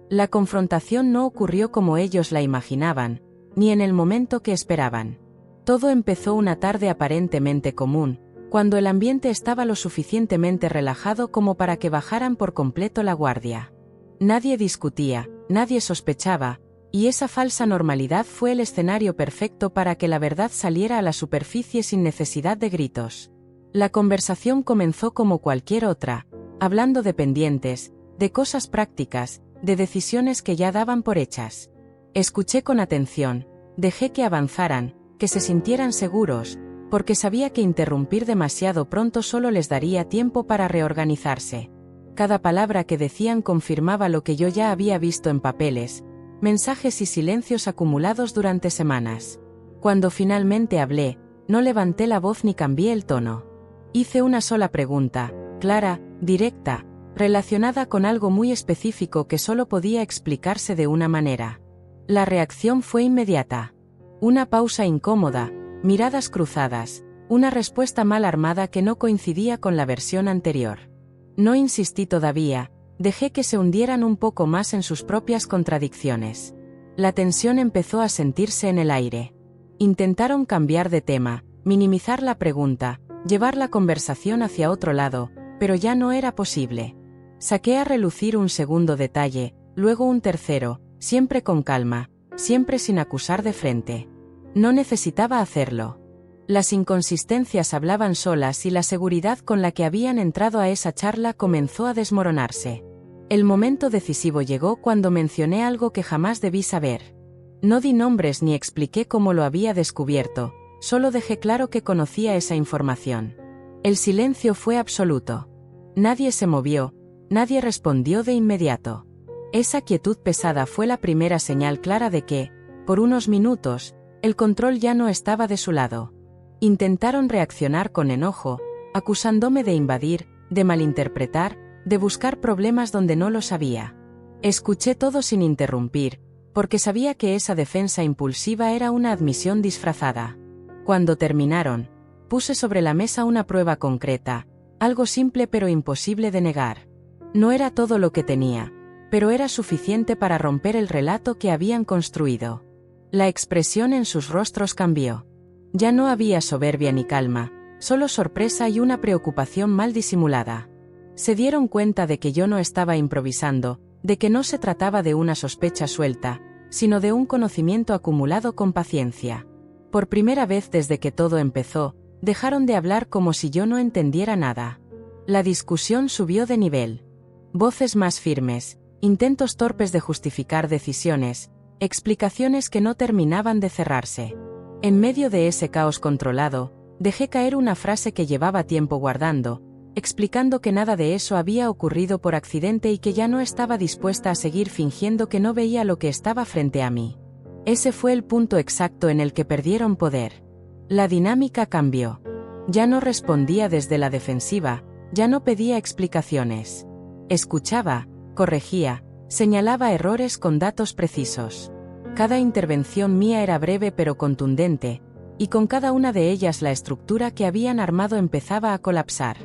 S1: La confrontación no ocurrió como ellos la imaginaban, ni en el momento que esperaban. Todo empezó una tarde aparentemente común, cuando el ambiente estaba lo suficientemente relajado como para que bajaran por completo la guardia. Nadie discutía, nadie sospechaba, y esa falsa normalidad fue el escenario perfecto para que la verdad saliera a la superficie sin necesidad de gritos. La conversación comenzó como cualquier otra, hablando de pendientes, de cosas prácticas, de decisiones que ya daban por hechas. Escuché con atención, dejé que avanzaran, que se sintieran seguros, porque sabía que interrumpir demasiado pronto solo les daría tiempo para reorganizarse. Cada palabra que decían confirmaba lo que yo ya había visto en papeles, mensajes y silencios acumulados durante semanas. Cuando finalmente hablé, no levanté la voz ni cambié el tono. Hice una sola pregunta, clara, directa, relacionada con algo muy específico que solo podía explicarse de una manera. La reacción fue inmediata. Una pausa incómoda, miradas cruzadas, una respuesta mal armada que no coincidía con la versión anterior. No insistí todavía, dejé que se hundieran un poco más en sus propias contradicciones. La tensión empezó a sentirse en el aire. Intentaron cambiar de tema, minimizar la pregunta, llevar la conversación hacia otro lado, pero ya no era posible. Saqué a relucir un segundo detalle, luego un tercero, siempre con calma, siempre sin acusar de frente. No necesitaba hacerlo. Las inconsistencias hablaban solas y la seguridad con la que habían entrado a esa charla comenzó a desmoronarse. El momento decisivo llegó cuando mencioné algo que jamás debí saber. No di nombres ni expliqué cómo lo había descubierto, solo dejé claro que conocía esa información. El silencio fue absoluto. Nadie se movió, nadie respondió de inmediato. Esa quietud pesada fue la primera señal clara de que, por unos minutos, el control ya no estaba de su lado. Intentaron reaccionar con enojo, acusándome de invadir, de malinterpretar, de buscar problemas donde no los había. Escuché todo sin interrumpir, porque sabía que esa defensa impulsiva era una admisión disfrazada. Cuando terminaron, puse sobre la mesa una prueba concreta, algo simple pero imposible de negar. No era todo lo que tenía, pero era suficiente para romper el relato que habían construido. La expresión en sus rostros cambió. Ya no había soberbia ni calma, solo sorpresa y una preocupación mal disimulada. Se dieron cuenta de que yo no estaba improvisando, de que no se trataba de una sospecha suelta, sino de un conocimiento acumulado con paciencia. Por primera vez desde que todo empezó, dejaron de hablar como si yo no entendiera nada. La discusión subió de nivel. Voces más firmes, intentos torpes de justificar decisiones, explicaciones que no terminaban de cerrarse. En medio de ese caos controlado, dejé caer una frase que llevaba tiempo guardando, explicando que nada de eso había ocurrido por accidente y que ya no estaba dispuesta a seguir fingiendo que no veía lo que estaba frente a mí. Ese fue el punto exacto en el que perdieron poder. La dinámica cambió. Ya no respondía desde la defensiva, ya no pedía explicaciones. Escuchaba, corregía, señalaba errores con datos precisos. Cada intervención mía era breve pero contundente, y con cada una de ellas la estructura que habían armado empezaba a colapsar.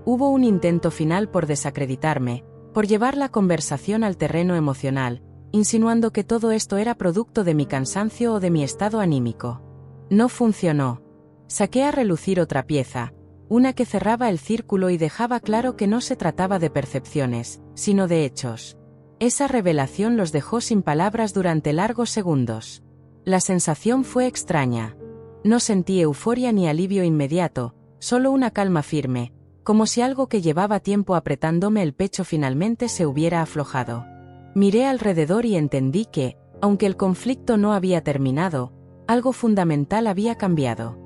S1: Hubo un intento final por desacreditarme, por llevar la conversación al terreno emocional, insinuando que todo esto era producto de mi cansancio o de mi estado anímico. No funcionó. Saqué a relucir otra pieza, una que cerraba el círculo y dejaba claro que no se trataba de percepciones, sino de hechos. Esa revelación los dejó sin palabras durante largos segundos. La sensación fue extraña. No sentí euforia ni alivio inmediato, solo una calma firme, como si algo que llevaba tiempo apretándome el pecho finalmente se hubiera aflojado. Miré alrededor y entendí que, aunque el conflicto no había terminado, algo fundamental había cambiado.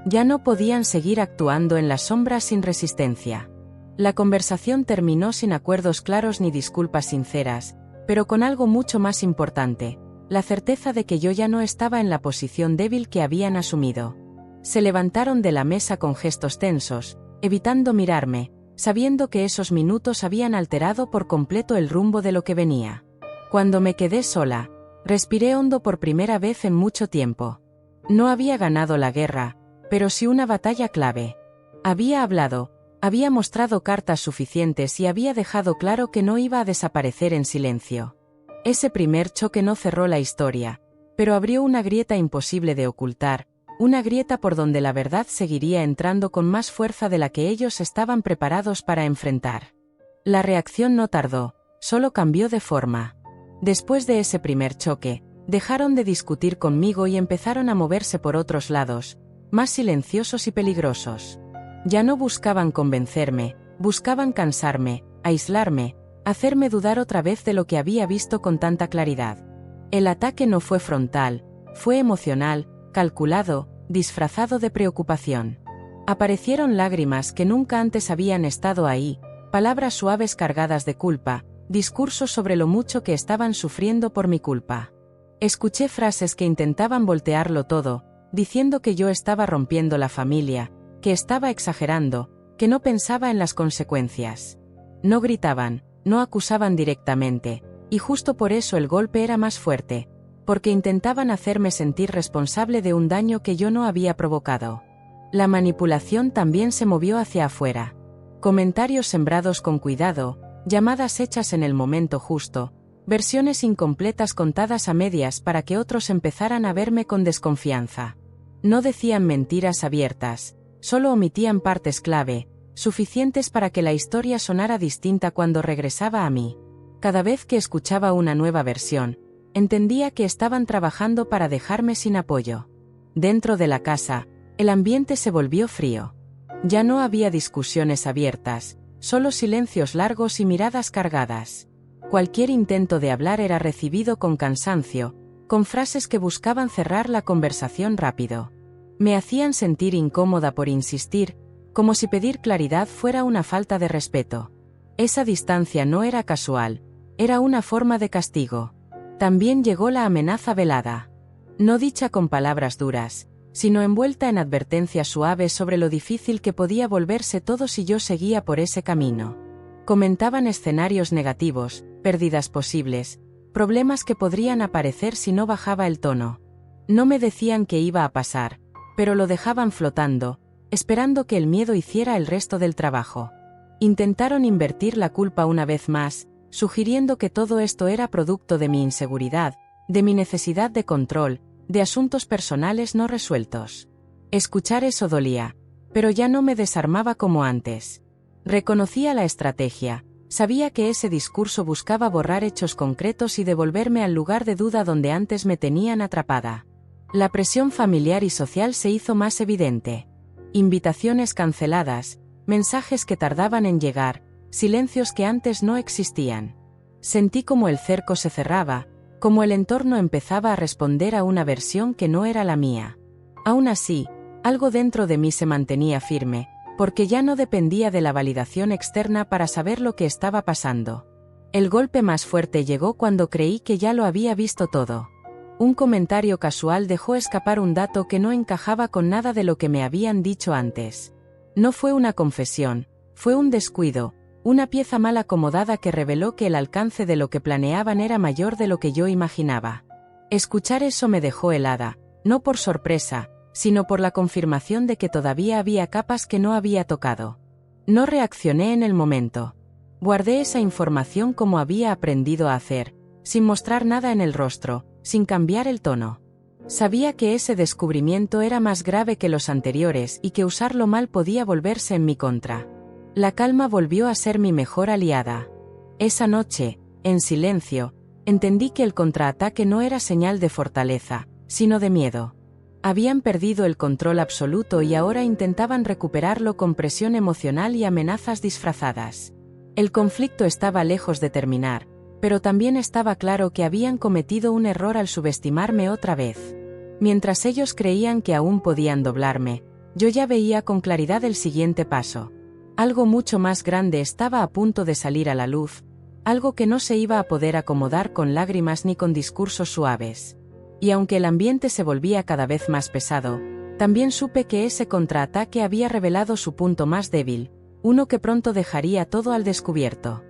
S1: Ya no podían seguir actuando en las sombras sin resistencia. La conversación terminó sin acuerdos claros ni disculpas sinceras, pero con algo mucho más importante, la certeza de que yo ya no estaba en la posición débil que habían asumido. Se levantaron de la mesa con gestos tensos, evitando mirarme, sabiendo que esos minutos habían alterado por completo el rumbo de lo que venía. Cuando me quedé sola, respiré hondo por primera vez en mucho tiempo. No había ganado la guerra, pero sí una batalla clave. Había hablado, había mostrado cartas suficientes y había dejado claro que no iba a desaparecer en silencio. Ese primer choque no cerró la historia, pero abrió una grieta imposible de ocultar, una grieta por donde la verdad seguiría entrando con más fuerza de la que ellos estaban preparados para enfrentar. La reacción no tardó, solo cambió de forma. Después de ese primer choque, dejaron de discutir conmigo y empezaron a moverse por otros lados, más silenciosos y peligrosos. Ya no buscaban convencerme, buscaban cansarme, aislarme, hacerme dudar otra vez de lo que había visto con tanta claridad. El ataque no fue frontal, fue emocional, calculado, disfrazado de preocupación. Aparecieron lágrimas que nunca antes habían estado ahí, palabras suaves cargadas de culpa, discursos sobre lo mucho que estaban sufriendo por mi culpa. Escuché frases que intentaban voltearlo todo, diciendo que yo estaba rompiendo la familia, que estaba exagerando, que no pensaba en las consecuencias. No gritaban, no acusaban directamente, y justo por eso el golpe era más fuerte, porque intentaban hacerme sentir responsable de un daño que yo no había provocado. La manipulación también se movió hacia afuera. Comentarios sembrados con cuidado, llamadas hechas en el momento justo, versiones incompletas contadas a medias para que otros empezaran a verme con desconfianza. No decían mentiras abiertas, solo omitían partes clave, suficientes para que la historia sonara distinta cuando regresaba a mí. Cada vez que escuchaba una nueva versión, entendía que estaban trabajando para dejarme sin apoyo. Dentro de la casa, el ambiente se volvió frío. Ya no había discusiones abiertas, solo silencios largos y miradas cargadas. Cualquier intento de hablar era recibido con cansancio, con frases que buscaban cerrar la conversación rápido. Me hacían sentir incómoda por insistir, como si pedir claridad fuera una falta de respeto. Esa distancia no era casual, era una forma de castigo. También llegó la amenaza velada. No dicha con palabras duras, sino envuelta en advertencias suaves sobre lo difícil que podía volverse todo si yo seguía por ese camino. Comentaban escenarios negativos, pérdidas posibles, problemas que podrían aparecer si no bajaba el tono. No me decían qué iba a pasar, pero lo dejaban flotando, esperando que el miedo hiciera el resto del trabajo. Intentaron invertir la culpa una vez más, sugiriendo que todo esto era producto de mi inseguridad, de mi necesidad de control, de asuntos personales no resueltos. Escuchar eso dolía, pero ya no me desarmaba como antes. Reconocía la estrategia, sabía que ese discurso buscaba borrar hechos concretos y devolverme al lugar de duda donde antes me tenían atrapada. La presión familiar y social se hizo más evidente. Invitaciones canceladas, mensajes que tardaban en llegar, silencios que antes no existían. Sentí como el cerco se cerraba, como el entorno empezaba a responder a una versión que no era la mía. Aún así, algo dentro de mí se mantenía firme, porque ya no dependía de la validación externa para saber lo que estaba pasando. El golpe más fuerte llegó cuando creí que ya lo había visto todo. Un comentario casual dejó escapar un dato que no encajaba con nada de lo que me habían dicho antes. No fue una confesión, fue un descuido, una pieza mal acomodada que reveló que el alcance de lo que planeaban era mayor de lo que yo imaginaba. Escuchar eso me dejó helada, no por sorpresa, sino por la confirmación de que todavía había capas que no había tocado. No reaccioné en el momento. Guardé esa información como había aprendido a hacer, sin mostrar nada en el rostro, sin cambiar el tono. Sabía que ese descubrimiento era más grave que los anteriores y que usarlo mal podía volverse en mi contra. La calma volvió a ser mi mejor aliada. Esa noche, en silencio, entendí que el contraataque no era señal de fortaleza, sino de miedo. Habían perdido el control absoluto y ahora intentaban recuperarlo con presión emocional y amenazas disfrazadas. El conflicto estaba lejos de terminar, pero también estaba claro que habían cometido un error al subestimarme otra vez. Mientras ellos creían que aún podían doblarme, yo ya veía con claridad el siguiente paso. Algo mucho más grande estaba a punto de salir a la luz, algo que no se iba a poder acomodar con lágrimas ni con discursos suaves. Y aunque el ambiente se volvía cada vez más pesado, también supe que ese contraataque había revelado su punto más débil, uno que pronto dejaría todo al descubierto.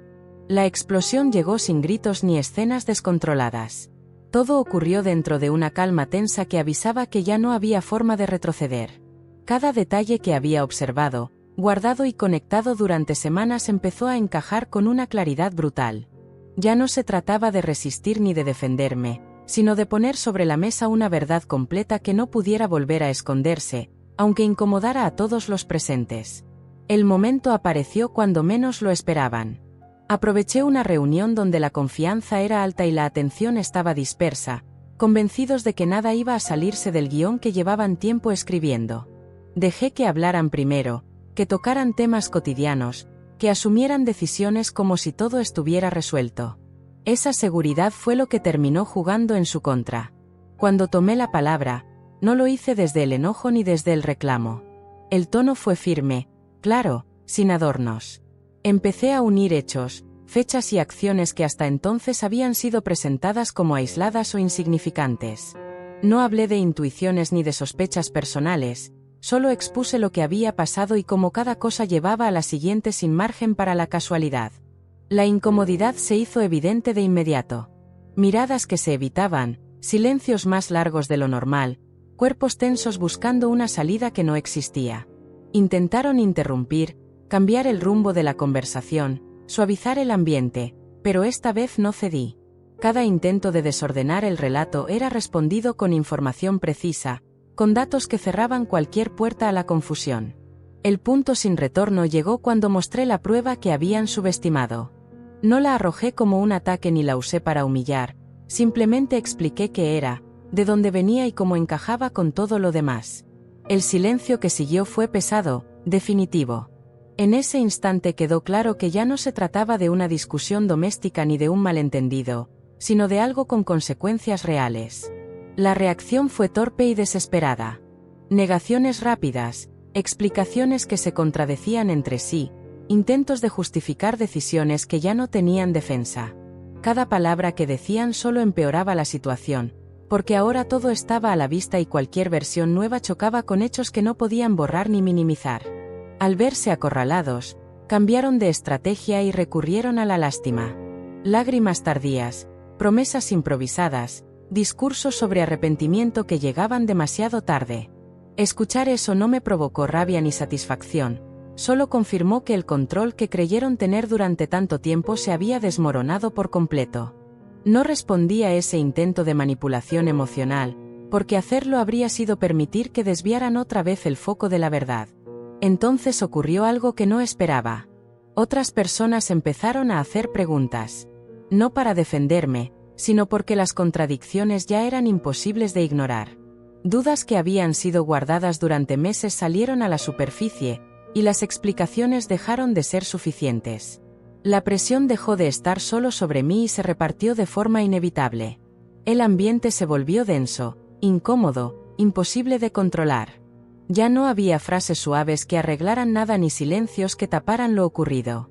S1: La explosión llegó sin gritos ni escenas descontroladas. Todo ocurrió dentro de una calma tensa que avisaba que ya no había forma de retroceder. Cada detalle que había observado, guardado y conectado durante semanas empezó a encajar con una claridad brutal. Ya no se trataba de resistir ni de defenderme, sino de poner sobre la mesa una verdad completa que no pudiera volver a esconderse, aunque incomodara a todos los presentes. El momento apareció cuando menos lo esperaban. Aproveché una reunión donde la confianza era alta y la atención estaba dispersa, convencidos de que nada iba a salirse del guión que llevaban tiempo escribiendo. Dejé que hablaran primero, que tocaran temas cotidianos, que asumieran decisiones como si todo estuviera resuelto. Esa seguridad fue lo que terminó jugando en su contra. Cuando tomé la palabra, no lo hice desde el enojo ni desde el reclamo. El tono fue firme, claro, sin adornos. Empecé a unir hechos, fechas y acciones que hasta entonces habían sido presentadas como aisladas o insignificantes. No hablé de intuiciones ni de sospechas personales, solo expuse lo que había pasado y cómo cada cosa llevaba a la siguiente sin margen para la casualidad. La incomodidad se hizo evidente de inmediato. Miradas que se evitaban, silencios más largos de lo normal, cuerpos tensos buscando una salida que no existía. Intentaron interrumpir, cambiar el rumbo de la conversación, suavizar el ambiente, pero esta vez no cedí. Cada intento de desordenar el relato era respondido con información precisa, con datos que cerraban cualquier puerta a la confusión. El punto sin retorno llegó cuando mostré la prueba que habían subestimado. No la arrojé como un ataque ni la usé para humillar, simplemente expliqué qué era, de dónde venía y cómo encajaba con todo lo demás. El silencio que siguió fue pesado, definitivo. En ese instante quedó claro que ya no se trataba de una discusión doméstica ni de un malentendido, sino de algo con consecuencias reales. La reacción fue torpe y desesperada. Negaciones rápidas, explicaciones que se contradecían entre sí, intentos de justificar decisiones que ya no tenían defensa. Cada palabra que decían solo empeoraba la situación, porque ahora todo estaba a la vista y cualquier versión nueva chocaba con hechos que no podían borrar ni minimizar. Al verse acorralados, cambiaron de estrategia y recurrieron a la lástima. Lágrimas tardías, promesas improvisadas, discursos sobre arrepentimiento que llegaban demasiado tarde. Escuchar eso no me provocó rabia ni satisfacción, solo confirmó que el control que creyeron tener durante tanto tiempo se había desmoronado por completo. No respondí a ese intento de manipulación emocional, porque hacerlo habría sido permitir que desviaran otra vez el foco de la verdad. Entonces ocurrió algo que no esperaba. Otras personas empezaron a hacer preguntas. No para defenderme, sino porque las contradicciones ya eran imposibles de ignorar. Dudas que habían sido guardadas durante meses salieron a la superficie, y las explicaciones dejaron de ser suficientes. La presión dejó de estar solo sobre mí y se repartió de forma inevitable. El ambiente se volvió denso, incómodo, imposible de controlar. Ya no había frases suaves que arreglaran nada ni silencios que taparan lo ocurrido.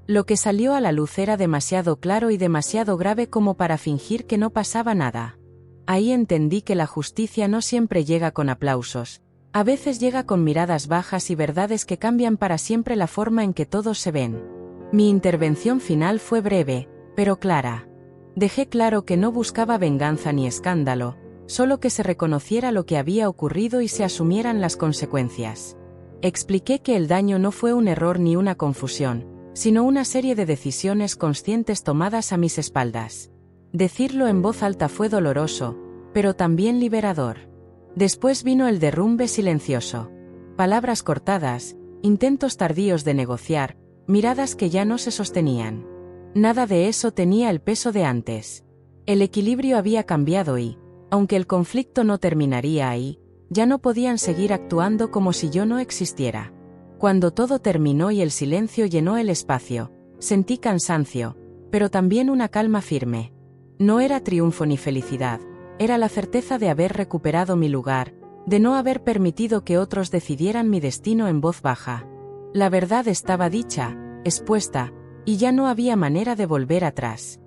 S1: Lo que salió a la luz era demasiado claro y demasiado grave como para fingir que no pasaba nada. Ahí entendí que la justicia no siempre llega con aplausos, a veces llega con miradas bajas y verdades que cambian para siempre la forma en que todos se ven. Mi intervención final fue breve, pero clara. Dejé claro que no buscaba venganza ni escándalo, solo que se reconociera lo que había ocurrido y se asumieran las consecuencias. Expliqué que el daño no fue un error ni una confusión, sino una serie de decisiones conscientes tomadas a mis espaldas. Decirlo en voz alta fue doloroso, pero también liberador. Después vino el derrumbe silencioso. Palabras cortadas, intentos tardíos de negociar, miradas que ya no se sostenían. Nada de eso tenía el peso de antes. El equilibrio había cambiado y, aunque el conflicto no terminaría ahí, ya no podían seguir actuando como si yo no existiera. Cuando todo terminó y el silencio llenó el espacio, sentí cansancio, pero también una calma firme. No era triunfo ni felicidad, era la certeza de haber recuperado mi lugar, de no haber permitido que otros decidieran mi destino en voz baja. La verdad estaba dicha, expuesta, y ya no había manera de volver atrás.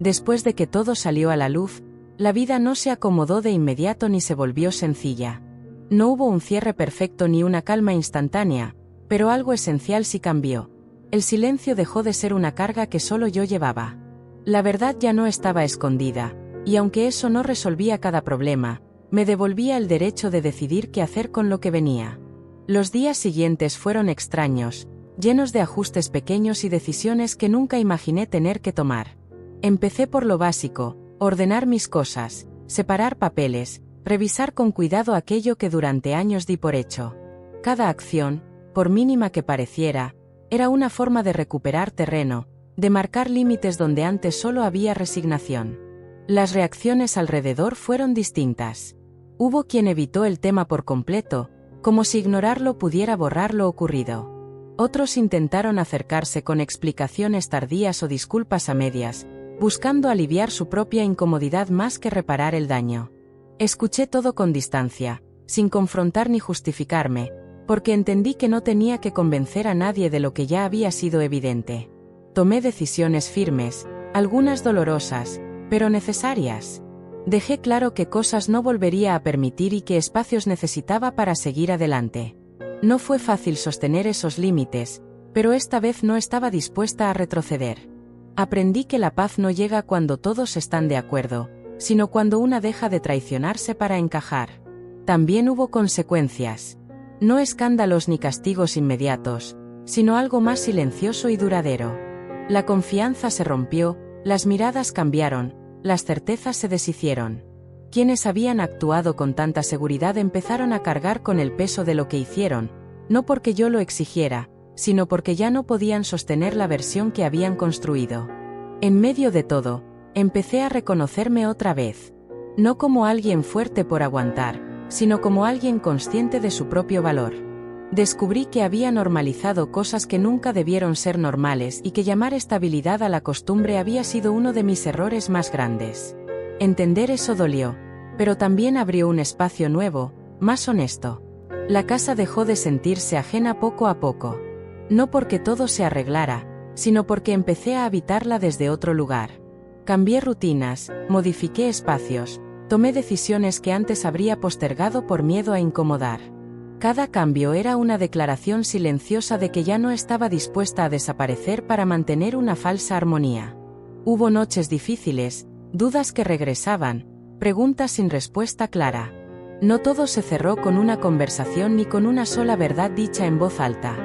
S1: Después de que todo salió a la luz, la vida no se acomodó de inmediato ni se volvió sencilla. No hubo un cierre perfecto ni una calma instantánea, pero algo esencial sí cambió. El silencio dejó de ser una carga que solo yo llevaba. La verdad ya no estaba escondida, y aunque eso no resolvía cada problema, me devolvía el derecho de decidir qué hacer con lo que venía. Los días siguientes fueron extraños, llenos de ajustes pequeños y decisiones que nunca imaginé tener que tomar. Empecé por lo básico: ordenar mis cosas, separar papeles, revisar con cuidado aquello que durante años di por hecho. Cada acción, por mínima que pareciera, era una forma de recuperar terreno, de marcar límites donde antes solo había resignación. Las reacciones alrededor fueron distintas. Hubo quien evitó el tema por completo, como si ignorarlo pudiera borrar lo ocurrido. Otros intentaron acercarse con explicaciones tardías o disculpas a medias, buscando aliviar su propia incomodidad más que reparar el daño. Escuché todo con distancia, sin confrontar ni justificarme, porque entendí que no tenía que convencer a nadie de lo que ya había sido evidente. Tomé decisiones firmes, algunas dolorosas, pero necesarias. Dejé claro qué cosas no volvería a permitir y qué espacios necesitaba para seguir adelante. No fue fácil sostener esos límites, pero esta vez no estaba dispuesta a retroceder. Aprendí que la paz no llega cuando todos están de acuerdo, sino cuando una deja de traicionarse para encajar. También hubo consecuencias. No escándalos ni castigos inmediatos, sino algo más silencioso y duradero. La confianza se rompió, las miradas cambiaron, las certezas se deshicieron. Quienes habían actuado con tanta seguridad empezaron a cargar con el peso de lo que hicieron, no porque yo lo exigiera, sino porque ya no podían sostener la versión que habían construido. En medio de todo, empecé a reconocerme otra vez. No como alguien fuerte por aguantar, sino como alguien consciente de su propio valor. Descubrí que había normalizado cosas que nunca debieron ser normales y que llamar estabilidad a la costumbre había sido uno de mis errores más grandes. Entender eso dolió, pero también abrió un espacio nuevo, más honesto. La casa dejó de sentirse ajena poco a poco. No porque todo se arreglara, sino porque empecé a habitarla desde otro lugar. Cambié rutinas, modifiqué espacios, tomé decisiones que antes habría postergado por miedo a incomodar. Cada cambio era una declaración silenciosa de que ya no estaba dispuesta a desaparecer para mantener una falsa armonía. Hubo noches difíciles, dudas que regresaban, preguntas sin respuesta clara. No todo se cerró con una conversación ni con una sola verdad dicha en voz alta.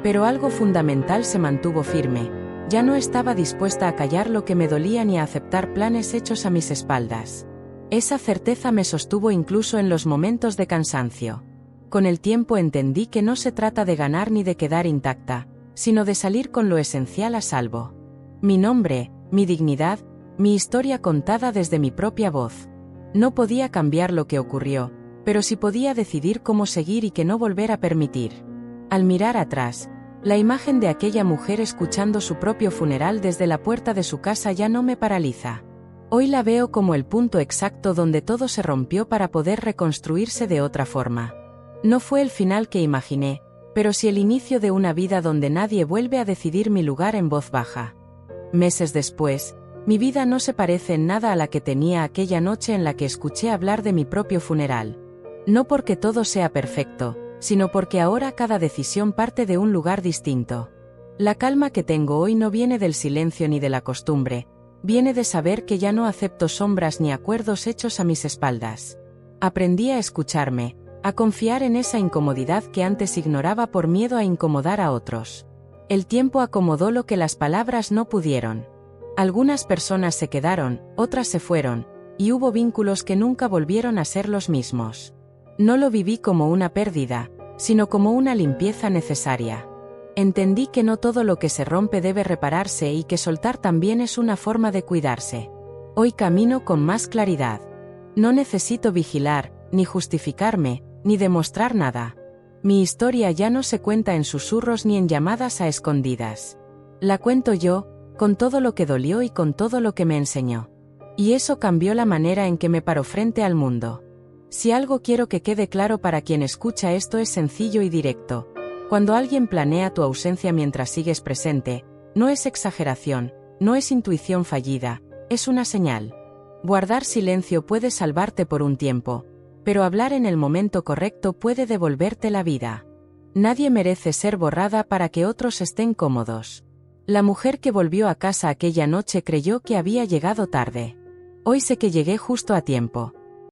S1: Pero algo fundamental se mantuvo firme. Ya no estaba dispuesta a callar lo que me dolía ni a aceptar planes hechos a mis espaldas. Esa certeza me sostuvo incluso en los momentos de cansancio. Con el tiempo entendí que no se trata de ganar ni de quedar intacta, sino de salir con lo esencial a salvo. Mi nombre, mi dignidad, mi historia contada desde mi propia voz. No podía cambiar lo que ocurrió, pero sí podía decidir cómo seguir y qué no volver a permitir. Al mirar atrás, la imagen de aquella mujer escuchando su propio funeral desde la puerta de su casa ya no me paraliza. Hoy la veo como el punto exacto donde todo se rompió para poder reconstruirse de otra forma. No fue el final que imaginé, pero sí el inicio de una vida donde nadie vuelve a decidir mi lugar en voz baja. Meses después, mi vida no se parece en nada a la que tenía aquella noche en la que escuché hablar de mi propio funeral. No porque todo sea perfecto, sino porque ahora cada decisión parte de un lugar distinto. La calma que tengo hoy no viene del silencio ni de la costumbre, viene de saber que ya no acepto sombras ni acuerdos hechos a mis espaldas. Aprendí a escucharme, a confiar en esa incomodidad que antes ignoraba por miedo a incomodar a otros. El tiempo acomodó lo que las palabras no pudieron. Algunas personas se quedaron, otras se fueron, y hubo vínculos que nunca volvieron a ser los mismos. No lo viví como una pérdida, sino como una limpieza necesaria. Entendí que no todo lo que se rompe debe repararse y que soltar también es una forma de cuidarse. Hoy camino con más claridad. No necesito vigilar, ni justificarme, ni demostrar nada. Mi historia ya no se cuenta en susurros ni en llamadas a escondidas. La cuento yo, con todo lo que dolió y con todo lo que me enseñó. Y eso cambió la manera en que me paro frente al mundo. Si algo quiero que quede claro para quien escucha esto es sencillo y directo. Cuando alguien planea tu ausencia mientras sigues presente, no es exageración, no es intuición fallida, es una señal. Guardar silencio puede salvarte por un tiempo, pero hablar en el momento correcto puede devolverte la vida. Nadie merece ser borrada para que otros estén cómodos. La mujer que volvió a casa aquella noche creyó que había llegado tarde. Hoy sé que llegué justo a tiempo.